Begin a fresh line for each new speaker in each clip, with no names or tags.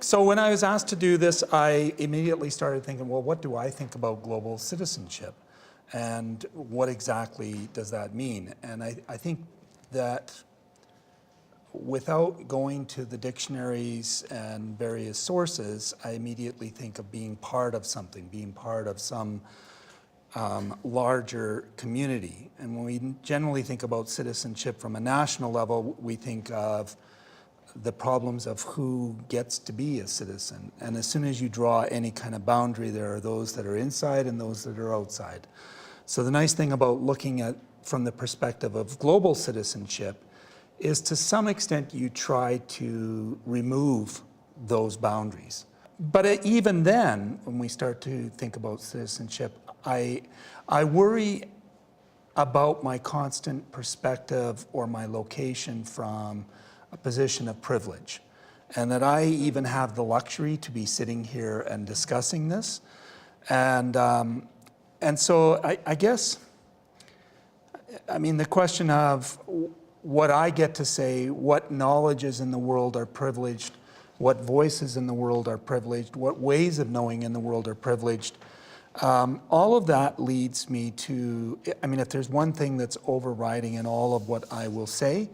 So when I was asked to do this, I immediately started thinking, well, what do I think about global citizenship? And what exactly does that mean? And I think that without going to the dictionaries and various sources, I immediately think of being part of something, being part of some larger community. And when we generally think about citizenship from a national level, we think of the problems of who gets to be a citizen. And as soon as you draw any kind of boundary, there are those that are inside and those that are outside. So the nice thing about looking at from the perspective of global citizenship is to some extent you try to remove those boundaries. But even then, when we start to think about citizenship, I worry about my constant perspective or my location from a position of privilege. And that I even have the luxury to be sitting here and discussing this. And so I guess, I mean, the question of what I get to say, what knowledges in the world are privileged, what voices in the world are privileged, what ways of knowing in the world are privileged, all of that leads me to, I mean, if there's one thing that's overriding in all of what I will say,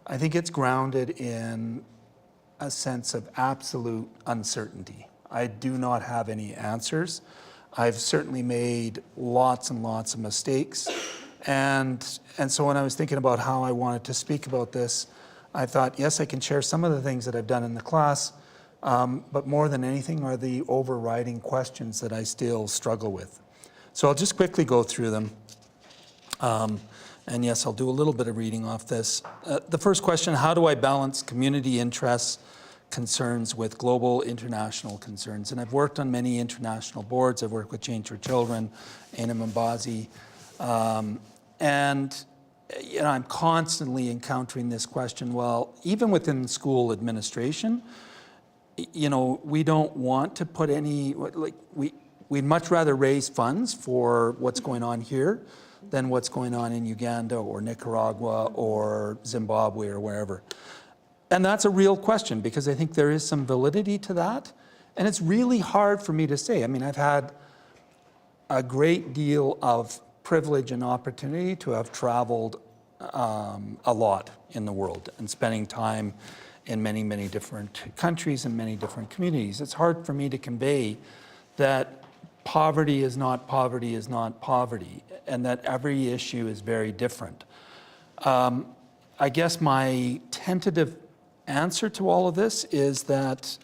I think it's grounded in a sense of absolute uncertainty. I do not have any answers. I've certainly made lots and lots of mistakes. And so when I was thinking about how I wanted to speak about this, I thought, yes, I can share some of the things that I've done in the class, but more than anything are the overriding questions that I still struggle with. So I'll just quickly go through them. And yes, I'll do a little bit of reading off this. The first question, how do I balance community interests, concerns with global international concerns? And I've worked on many international boards. I've worked with Change for Children, Aina Mbazi, and you know, I'm constantly encountering this question. Well, even within school administration, you know, we don't want to put any, like, we'd much rather raise funds for what's going on here than what's going on in Uganda or Nicaragua or Zimbabwe or wherever. And that's a real question because I think there is some validity to that. And it's really hard for me to say. I mean, I've had a great deal of privilege and opportunity to have traveled a lot in the world and spending time in many, many different countries and many different communities. It's hard for me to convey that poverty is not poverty is not poverty, and that every issue is very different. I guess my tentative answer to all of this is that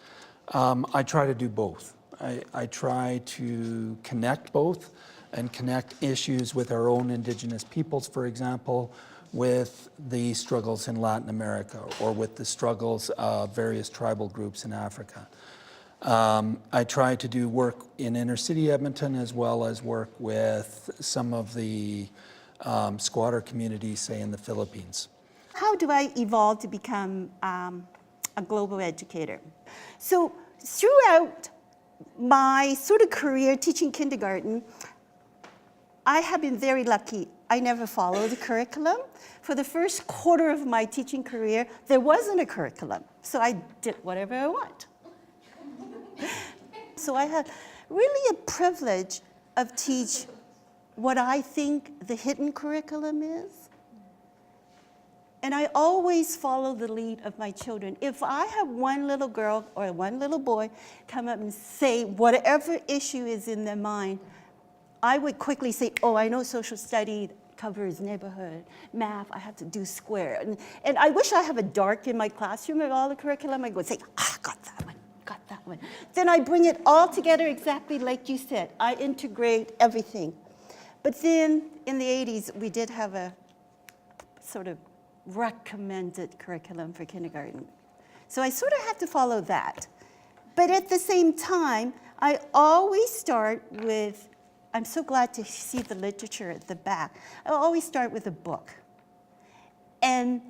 I try to do both. I try to connect both and connect issues with our own Indigenous peoples, for example, with the struggles in Latin America or with the struggles of various tribal groups in Africa. I try to do work in inner city Edmonton as well as work with some of the squatter communities, say in the Philippines.
How do I evolve to become a global educator? So throughout my sort of career teaching kindergarten, I have been very lucky. I never followed the curriculum. For the first quarter of my teaching career, there wasn't a curriculum. So I did whatever I want. So I had really a privilege of teach what I think the hidden curriculum is. And I always follow the lead of my children. If I have one little girl or one little boy come up and say whatever issue is in their mind, I would quickly say, oh, I know social study covers neighborhood, math, I have to do square. And I wish I have a dark in my classroom of all the curriculum. I would say, got that one, got that one. Then I bring it all together exactly like you said. I integrate everything. But then in the 80s, we did have a sort of recommended curriculum for kindergarten. So I sort of have to follow that. But at the same time, I always start with, I'm so glad to see the literature at the back. I always start with a book. And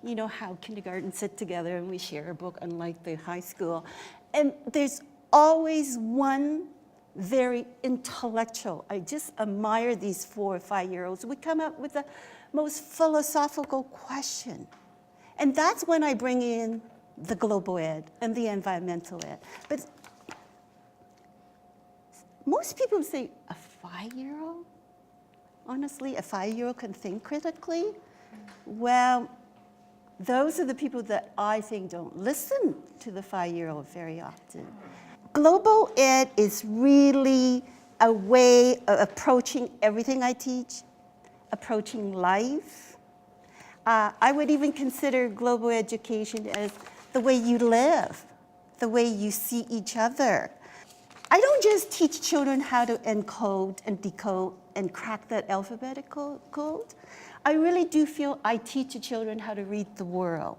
you know how kindergarten sit together and we share a book, unlike the high school. And there's always one very intellectual. I just admire these 4 or 5-year-olds. We come up with the most philosophical question. And that's when I bring in the global ed and the environmental ed. But most people say, a 5-year-old? Honestly, a 5-year-old can think critically? Well, those are the people that I think don't listen to the 5-year-old very often. Global ed is really a way of approaching everything I teach, approaching life. I would even consider global education as the way you live, the way you see each other. I don't just teach children how to encode and decode and crack that alphabetical code. I really do feel I teach the children how to read the world.